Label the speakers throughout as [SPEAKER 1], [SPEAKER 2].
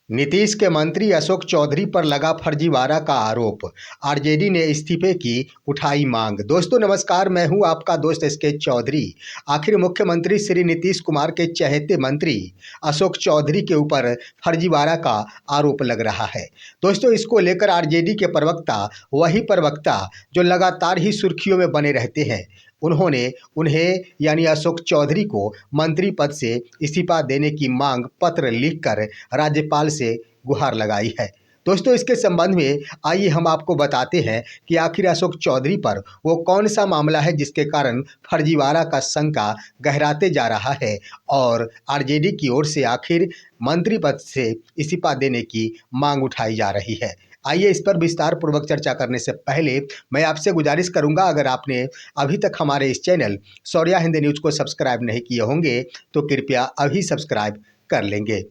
[SPEAKER 1] नीतीश के मंत्री अशोक चौधरी पर लगा फर्जीवाड़ा का आरोप। आरजेडी ने इस्तीफे की उठाई मांग। दोस्तों नमस्कार, मैं हूं आपका दोस्त एसके चौधरी। आखिर मुख्यमंत्री श्री नीतीश कुमार के चहेते मंत्री अशोक चौधरी के ऊपर फर्जीवाड़ा का आरोप लग रहा है। दोस्तों इसको लेकर आरजेडी के प्रवक्ता, वही प्रवक्ता जो लगातार ही सुर्खियों में बने रहते हैं, उन्होंने उन्हें यानी अशोक चौधरी को मंत्री पद से इस्तीफा देने की मांग पत्र लिखकर राज्यपाल से गुहार लगाई है। दोस्तों इसके संबंध में आइए हम आपको बताते हैं कि आखिर अशोक चौधरी पर वो कौन सा मामला है जिसके कारण फर्जीवाड़ा का शंका गहराते जा रहा है और आरजेडी की ओर से आखिर मंत्री पद से इस्तीफा देने की मांग उठाई जा रही है। आइए इस पर विस्तार पूर्वक चर्चा करने से पहले मैं आपसे गुजारिश करूंगा, अगर आपने अभी तक हमारे इस चैनल शौर्या हिंद न्यूज़ को सब्सक्राइब नहीं किए होंगे तो कृपया अभी सब्सक्राइब कर लेंगे।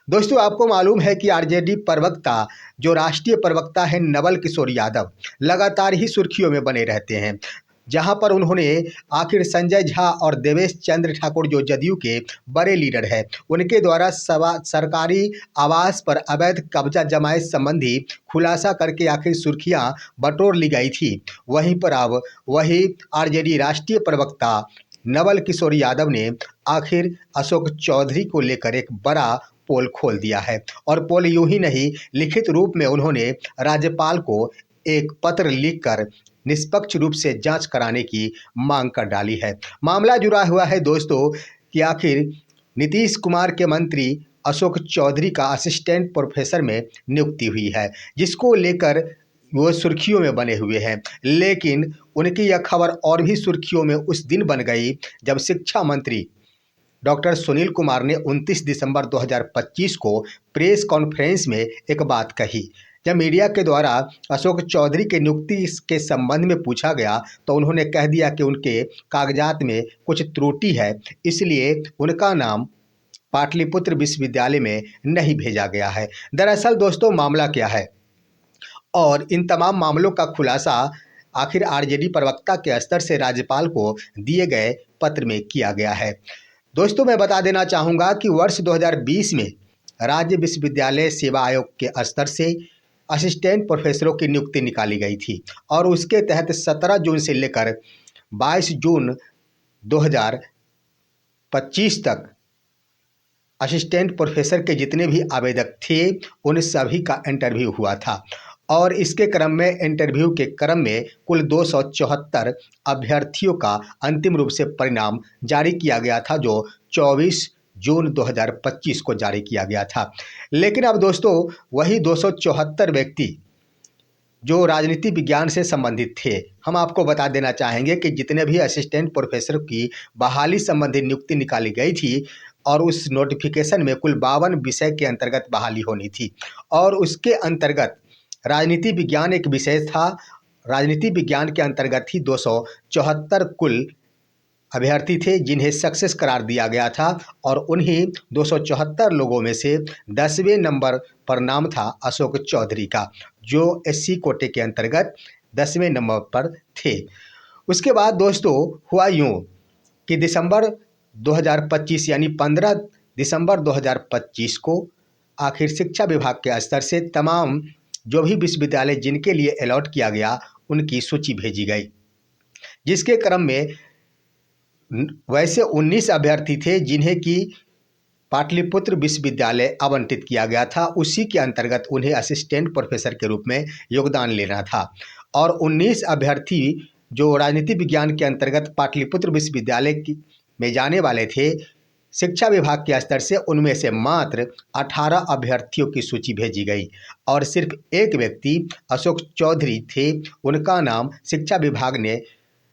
[SPEAKER 1] दोस्तों आपको मालूम है कि आरजेडी प्रवक्ता, जो राष्ट्रीय प्रवक्ता है नवल किशोर यादव, लगातार ही सुर्खियों में बने रहते हैं, जहां पर उन्होंने आखिर संजय झा और देवेश चंद्र ठाकुर जो जदयू के बड़े लीडर है, उनके द्वारा सरकारी आवास पर अवैध कब्जा जमाए संबंधी खुलासा करके आखिर सुर्खियां बटोर ली गई थी। वहीं पर अब वही आरजेडी राष्ट्रीय प्रवक्ता नवल किशोर यादव ने आखिर अशोक चौधरी को लेकर एक बड़ा पोल खोल दिया है और पोल यूं ही नहीं, लिखित रूप में उन्होंने राज्यपाल को एक पत्र लिखकर निष्पक्ष रूप से जांच कराने की मांग कर डाली है। मामला जुड़ा हुआ है दोस्तों कि आखिर नीतीश कुमार के मंत्री अशोक चौधरी का असिस्टेंट प्रोफेसर में नियुक्ति हुई है, जिसको लेकर वो सुर्खियों में बने हुए हैं। लेकिन उनकी यह खबर और भी सुर्खियों में उस दिन बन गई जब शिक्षा मंत्री डॉक्टर सुनील कुमार ने 29 दिसंबर 2025 को प्रेस कॉन्फ्रेंस में एक बात कही। जब मीडिया के द्वारा अशोक चौधरी की नियुक्ति के संबंध में पूछा गया तो उन्होंने कह दिया कि उनके कागजात में कुछ त्रुटि है, इसलिए उनका नाम पाटलिपुत्र विश्वविद्यालय में नहीं भेजा गया है। दरअसल दोस्तों मामला क्या है और इन तमाम मामलों का खुलासा आखिर आरजेडी प्रवक्ता के स्तर से राज्यपाल को दिए गए पत्र में किया गया है। दोस्तों मैं बता देना चाहूँगा कि वर्ष 2020 में राज्य विश्वविद्यालय सेवा आयोग के स्तर से असिस्टेंट प्रोफेसरों की नियुक्ति निकाली गई थी और उसके तहत 17 जून से लेकर 22 जून 2025 तक असिस्टेंट प्रोफेसर के जितने भी आवेदक थे उन सभी का इंटरव्यू हुआ था और इसके क्रम में इंटरव्यू के क्रम में कुल 274 अभ्यर्थियों का अंतिम रूप से परिणाम जारी किया गया था, जो 24 जून 2025 को जारी किया गया था। लेकिन अब दोस्तों वही 274 व्यक्ति जो राजनीति विज्ञान से संबंधित थे, हम आपको बता देना चाहेंगे कि जितने भी असिस्टेंट प्रोफेसर की बहाली संबंधी नियुक्ति निकाली गई थी और उस नोटिफिकेशन में कुल 52 विषय के अंतर्गत बहाली होनी थी और उसके अंतर्गत राजनीति विज्ञान एक विषय था। राजनीति विज्ञान के अंतर्गत ही 274 कुल अभ्यर्थी थे जिन्हें सक्सेस करार दिया गया था और उन्हीं 274 लोगों में से 10वें नंबर पर नाम था अशोक चौधरी का, जो एससी कोटे के अंतर्गत 10वें नंबर पर थे। उसके बाद दोस्तों हुआ यूँ कि दिसंबर 2025 यानी 15 दिसंबर 2025 को आखिर शिक्षा विभाग के स्तर से तमाम जो भी विश्वविद्यालय जिनके लिए अलॉट किया गया उनकी सूची भेजी गई, जिसके क्रम में वैसे 19 अभ्यर्थी थे जिन्हें कि पाटलिपुत्र विश्वविद्यालय आवंटित किया गया था। उसी के अंतर्गत उन्हें असिस्टेंट प्रोफेसर के रूप में योगदान लेना था और 19 अभ्यर्थी जो राजनीति विज्ञान के अंतर्गत पाटलिपुत्र विश्वविद्यालय में जाने वाले थे, शिक्षा विभाग के स्तर से उनमें से मात्र 18 अभ्यर्थियों की सूची भेजी गई और सिर्फ एक व्यक्ति अशोक चौधरी थे, उनका नाम शिक्षा विभाग ने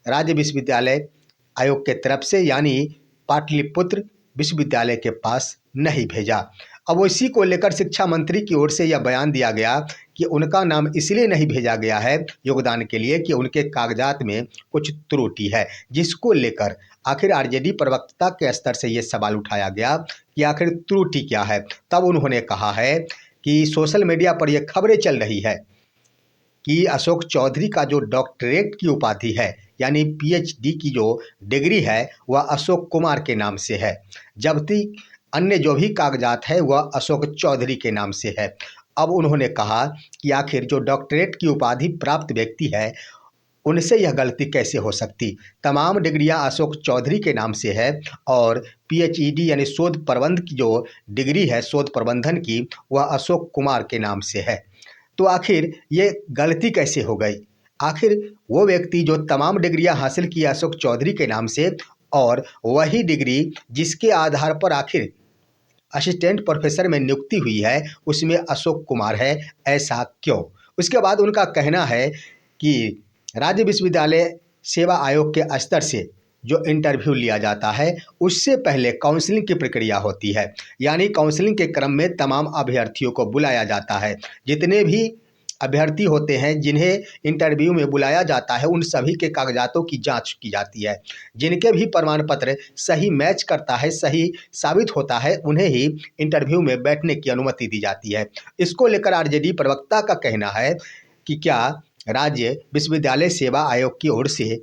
[SPEAKER 1] राज्य विश्वविद्यालय आयोग के तरफ से यानी पाटलिपुत्र विश्वविद्यालय के पास नहीं भेजा। अब इसी को लेकर शिक्षा मंत्री की ओर से यह बयान दिया गया कि उनका नाम इसलिए नहीं भेजा गया है योगदान के लिए कि उनके कागजात में कुछ त्रुटि है, जिसको लेकर आखिर आरजेडी प्रवक्ता के स्तर से ये सवाल उठाया गया कि आखिर त्रुटि क्या है। तब उन्होंने कहा है कि सोशल मीडिया पर यह खबरें चल रही है कि अशोक चौधरी का जो डॉक्टरेट की उपाधि है यानी पीएचडी की जो डिग्री है वह अशोक कुमार के नाम से है, जबकि अन्य जो भी कागजात है वह अशोक चौधरी के नाम से है। अब उन्होंने कहा कि आखिर जो डॉक्टरेट की उपाधि प्राप्त व्यक्ति है उनसे यह गलती कैसे हो सकती। तमाम डिग्रियां अशोक चौधरी के नाम से है और पीएचईडी यानी शोध प्रबंध की जो डिग्री है शोध प्रबंधन की वह अशोक कुमार के नाम से है। तो आखिर ये गलती कैसे हो गई। आखिर वो व्यक्ति जो तमाम डिग्रियां हासिल की अशोक चौधरी के नाम से और वही डिग्री जिसके आधार पर आखिर असिस्टेंट प्रोफेसर में नियुक्ति हुई है उसमें अशोक कुमार है, ऐसा क्यों। उसके बाद उनका कहना है कि राज्य विश्वविद्यालय सेवा आयोग के स्तर से जो इंटरव्यू लिया जाता है उससे पहले काउंसलिंग की प्रक्रिया होती है। यानी काउंसलिंग के क्रम में तमाम अभ्यर्थियों को बुलाया जाता है। जितने भी अभ्यर्थी होते हैं जिन्हें इंटरव्यू में बुलाया जाता है उन सभी के कागजातों की जांच की जाती है। जिनके भी प्रमाण पत्र सही मैच करता है, सही साबित होता है, उन्हें ही इंटरव्यू में बैठने की अनुमति दी जाती है। इसको लेकर आरजेडी प्रवक्ता का कहना है कि क्या राज्य विश्वविद्यालय सेवा आयोग की ओर से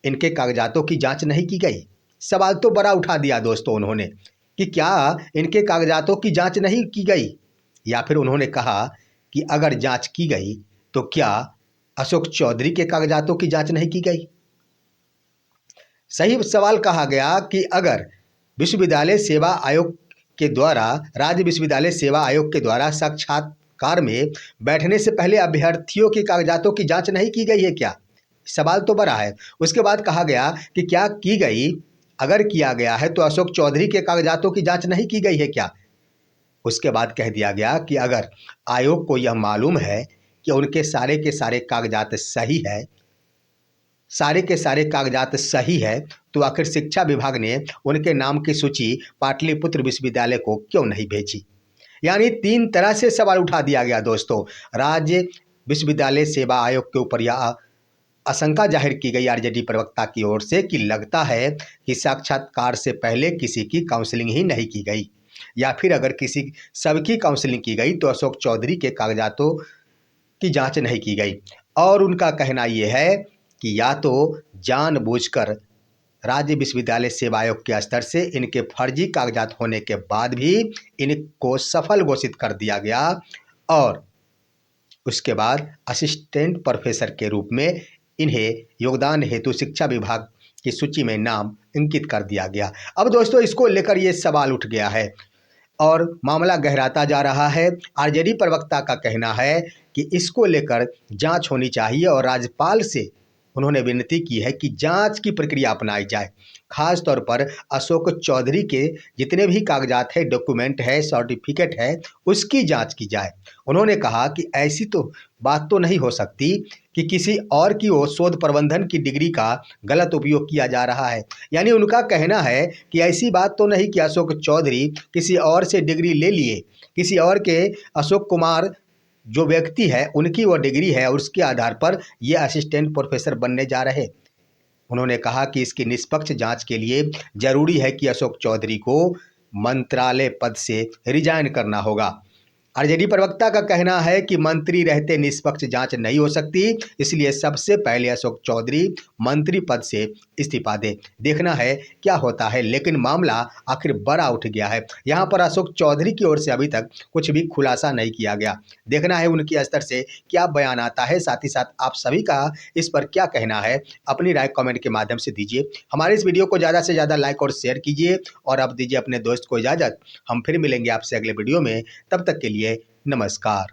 [SPEAKER 1] इनके कागजातों की जांच नहीं की गई। सवाल तो बड़ा उठा दिया दोस्तों उन्होंने कि क्या इनके कागजातों की जांच नहीं की गई, या फिर उन्होंने कहा कि अगर जांच की गई तो क्या अशोक चौधरी के कागजातों की जांच नहीं की गई। सही सवाल कहा गया कि अगर विश्वविद्यालय सेवा आयोग के द्वारा राज्य विश्वविद्यालय सेवा आयोग के द्वारा साक्षात्कार में बैठने से पहले अभ्यर्थियों के कागजातों की जांच नहीं की गई है क्या। सवाल तो बड़ा है। उसके बाद कहा गया कि क्या की गई, अगर किया गया है तो अशोक चौधरी के कागजातों की जांच नहीं की गई है क्या। उसके बाद कह दिया गया कि अगर आयोग को यह मालूम है कि उनके सारे के सारे कागजात सही है, सारे के सारे कागजात सही है, तो आखिर शिक्षा विभाग ने उनके नाम की सूची पाटलिपुत्र विश्वविद्यालय को क्यों नहीं भेजी। यानी तीन तरह से सवाल उठा दिया गया दोस्तों। राज्य विश्वविद्यालय सेवा आयोग के ऊपर यह आशंका जाहिर की गई आरजेडी प्रवक्ता की ओर से कि लगता है कि साक्षात्कार से पहले किसी की काउंसलिंग ही नहीं की गई, या फिर अगर किसी सबकी काउंसलिंग की गई तो अशोक चौधरी के कागजातों की जांच नहीं की गई। और उनका कहना यह है कि या तो जानबूझकर राज्य विश्वविद्यालय सेवा आयोग के स्तर से इनके फर्जी कागजात होने के बाद भी इनको सफल घोषित कर दिया गया और उसके बाद असिस्टेंट प्रोफेसर के रूप में इन्हें योगदान हेतु शिक्षा विभाग की सूची में नाम अंकित कर दिया गया। अब दोस्तों इसको लेकर ये सवाल उठ गया है और मामला गहराता जा रहा है। आरजेडी प्रवक्ता का कहना है कि इसको लेकर जांच होनी चाहिए और राज्यपाल से उन्होंने विनती की है कि जांच की प्रक्रिया अपनाई जाए। खास तौर पर अशोक चौधरी के जितने भी कागजात है, डॉक्यूमेंट है, सर्टिफिकेट है, उसकी जांच की जाए। उन्होंने कहा कि ऐसी तो बात तो नहीं हो सकती कि किसी और की वो शोध प्रबंधन की डिग्री का गलत उपयोग किया जा रहा है। यानी उनका कहना है कि ऐसी बात तो नहीं कि अशोक चौधरी किसी और से डिग्री ले लिए, किसी और के अशोक कुमार जो व्यक्ति है उनकी वो डिग्री है और उसके आधार पर ये असिस्टेंट प्रोफेसर बनने जा रहे। उन्होंने कहा कि इसकी निष्पक्ष जांच के लिए जरूरी है कि अशोक चौधरी को मंत्रालय पद से रिजाइन करना होगा। आरजेडी प्रवक्ता का कहना है कि मंत्री रहते निष्पक्ष जांच नहीं हो सकती, इसलिए सबसे पहले अशोक चौधरी मंत्री पद से इस्तीफा दे। देखना है क्या होता है, लेकिन मामला आखिर बड़ा उठ गया है। यहाँ पर अशोक चौधरी की ओर से अभी तक कुछ भी खुलासा नहीं किया गया। देखना है उनके स्तर से क्या बयान आता है। साथ ही साथ आप सभी का इस पर क्या कहना है, अपनी राय कमेंट के माध्यम से दीजिए। हमारे इस वीडियो को ज़्यादा से ज़्यादा लाइक और शेयर कीजिए और अब दीजिए अपने दोस्त को इजाज़त। हम फिर मिलेंगे आपसे अगले वीडियो में, तब तक के लिए नमस्कार।